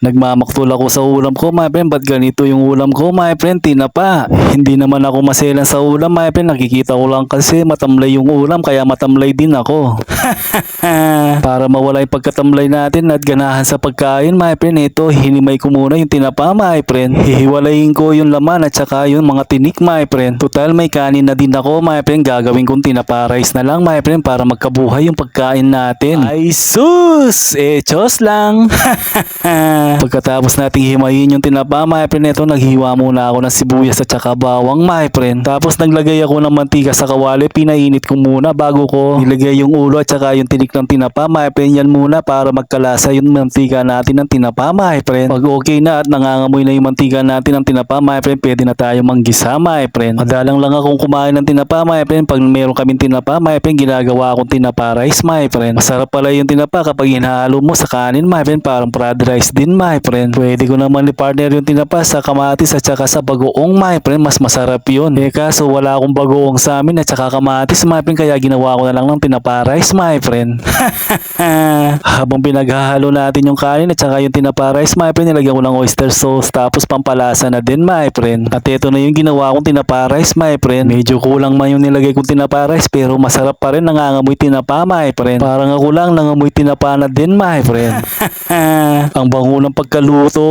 Nagmamaktol ako sa ulam ko, my friend. Ba't ganito yung ulam ko, my friend? Tinapa. Hindi naman ako maselan sa ulam, my friend. Nakikita ko lang kasi matamlay yung ulam, kaya matamlay din ako. Para mawala yung pagkatamlay natin at ganahan sa pagkain, my friend, ito, hinimay ko muna yung tinapa, my friend. Hihiwalayin ko yung laman at saka yung mga tinik, my friend. Total, may kanin na din ako, my friend. Gagawin kong tinapa rice na lang, my friend, para magkabuhay yung pagkain natin. Ay sus! Chos lang! Pagkatapos nating himayin yung tinapa, my friend, ito, naghiwa muna ako ng sibuyas at saka bawang, my friend. Tapos naglagay ako ng mantika sa kawali, pinainit ko muna bago ko nilagay yung ulo at saka yung tinik ng tinapa, my friend. Yan muna para magkalasa yung mantika natin ng tinapa, my friend. Pag okay na at nangangamoy na yung mantika natin ng tinapa, my friend, pwede na tayo manggisa, my friend. Madalang lang akong kumain ng tinapa, my friend. Pag meron kaming tinapa, my friend, ginagawa akong tinapa rice, my friend. Masarap pala yung tinapa kapag hinahalo mo sa kanin, my friend. Parang fried rice din, my friend. Pwede ko naman i-partner yung tinapa sa kamatis at saka sa bagoong, my friend. Mas masarap yun. Kaso wala akong bagoong sa amin at saka kamatis, my friend. Kaya ginawa ko na lang ng tinapa rice, my friend. Habang pinaghahalo natin yung kanin at saka yung tinapa rice, my friend, nilagyan ko ng oyster sauce tapos pampalasa na din, my friend. At ito na yung ginawa kong tinapa rice, my friend. Medyo kulang man yung nilagay kong tinapa rice pero masarap pa rin, nangangamoy tinapa, my friend. Parang ako lang nangamoy tinapa na din, my friend. Ang bango ng pagkaluto.